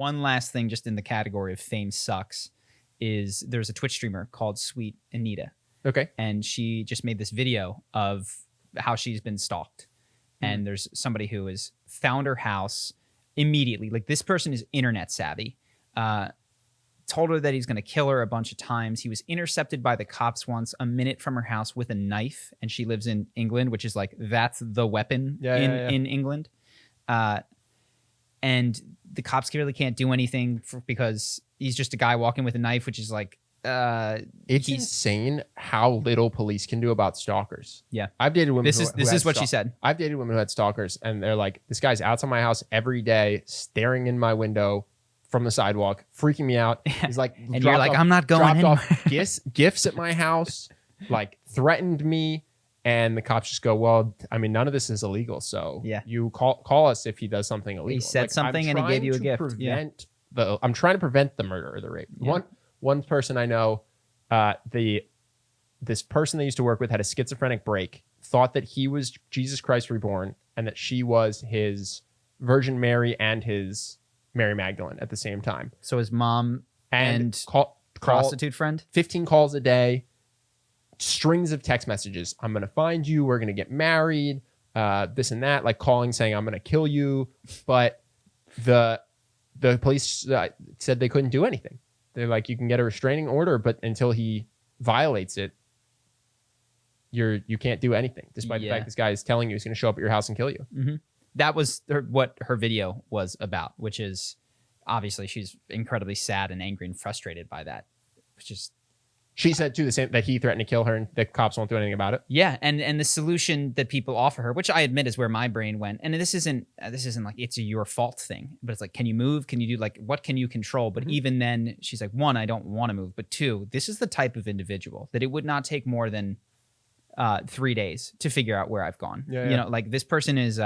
one last thing just in the category of fame sucks is there's a Twitch streamer called Sweet Anita. Okay. And she just made this video of how she's been stalked. And there's somebody who has found her house immediately. Like, this person is internet savvy. Told her that he's going to kill her a bunch of times. He was intercepted by the cops once, a minute from her house with a knife. And she lives in England, which is like, that's the weapon in England. And the cops really can't do anything because he's just a guy walking with a knife, which is like, it's insane how little police can do about stalkers. Yeah. I've dated women. This is what she said. I've dated women who had stalkers, and they're like, this guy's outside my house every day, staring in my window from the sidewalk, freaking me out. He's like, and you're like, I'm not going in. Dropped off gifts at my house, like threatened me. And the cops just go, well, I mean, none of this is illegal. So you call us if he does something illegal. He said something and he gave you a gift. I'm trying to prevent the murder or the rape. Yeah. One person I know, this person they used to work with had a schizophrenic break, thought that he was Jesus Christ reborn and that she was his Virgin Mary and his Mary Magdalene at the same time. So his mom and prostitute friend? 15 calls a day, strings of text messages. I'm going to find you. We're going to get married, this and that, like calling saying, I'm going to kill you. But the police said they couldn't do anything. They're like, you can get a restraining order, but until he violates it, you can't do anything, despite the fact this guy is telling you he's going to show up at your house and kill you. Mm-hmm. That was what her video was about, which is obviously she's incredibly sad and angry and frustrated by that, which is... She said too the same, that he threatened to kill her and the cops won't do anything about it. Yeah, and the solution that people offer her, which I admit is where my brain went, and this isn't like it's a your fault thing, but it's like, can you move? Can you do, like, what can you control? But even then, she's like, one, I don't want to move, but two, this is the type of individual that it would not take more than 3 days to figure out where I've gone. You know, like, this person is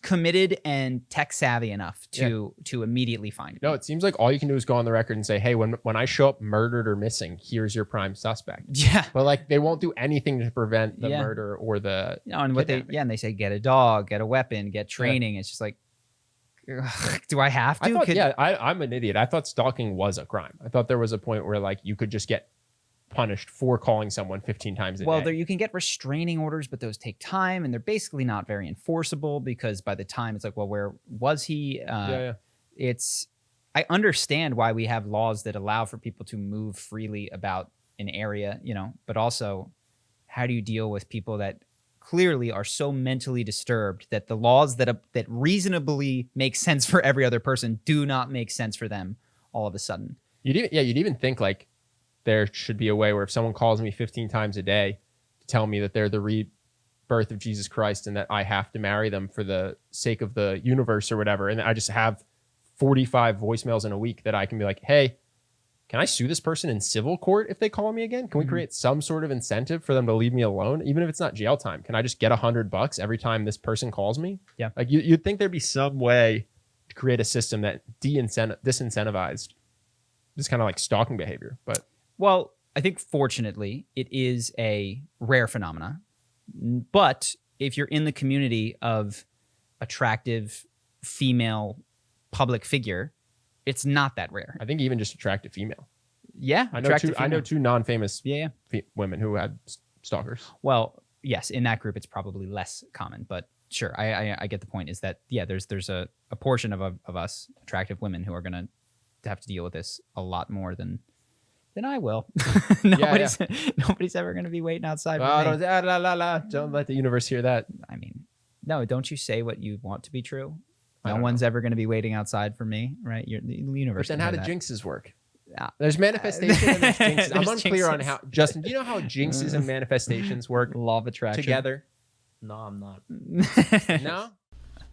committed and tech savvy enough to immediately find me. No, it seems like all you can do is go on the record and say, hey, when I show up murdered or missing, here's your prime suspect. Yeah. But like, they won't do anything to prevent the murder or the and what and they say, get a dog, get a weapon, get training. It's just like, ugh, do I have to? I'm an idiot. I thought stalking was a crime. I thought there was a point where like you could just get punished for calling someone 15 times a day. Well, you can get restraining orders, but those take time, and they're basically not very enforceable because by the time it's like, well, where was he? It's, I understand why we have laws that allow for people to move freely about an area, you know, but also how do you deal with people that clearly are so mentally disturbed that the laws that reasonably make sense for every other person do not make sense for them all of a sudden. You'd even think like, there should be a way where if someone calls me 15 times a day to tell me that they're the rebirth of Jesus Christ and that I have to marry them for the sake of the universe or whatever, and I just have 45 voicemails in a week that I can be like, hey, can I sue this person in civil court if they call me again? Can we create some sort of incentive for them to leave me alone? Even if it's not jail time, can I just get $100 every time this person calls me? Yeah. Like you'd think there'd be some way to create a system that disincentivized this kind of like stalking behavior, but... Well, I think fortunately it is a rare phenomena, but if you're in the community of attractive female public figure, it's not that rare. I think even just attractive female. Yeah, I know two non-famous women who had stalkers. Well, yes, in that group it's probably less common, but sure, I get the point. Is that there's a portion of us attractive women who are gonna have to deal with this a lot more than I will. Nobody's ever going to be waiting outside. Don't let the universe hear that. I mean, no, don't you say what you want to be true. No one's ever going to be waiting outside for me, right? The universe. But then how do jinxes work? There's manifestation and there's jinxes. I'm unclear on how, Justin, do you know how jinxes and manifestations work? Law of attraction. Together? No, I'm not. No?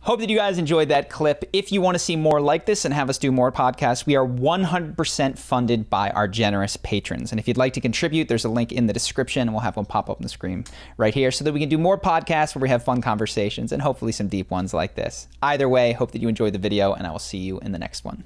Hope that you guys enjoyed that clip. If you want to see more like this and have us do more podcasts, we are 100% funded by our generous patrons. And if you'd like to contribute, there's a link in the description, and we'll have one pop up on the screen right here so that we can do more podcasts where we have fun conversations and hopefully some deep ones like this. Either way, hope that you enjoyed the video, and I will see you in the next one.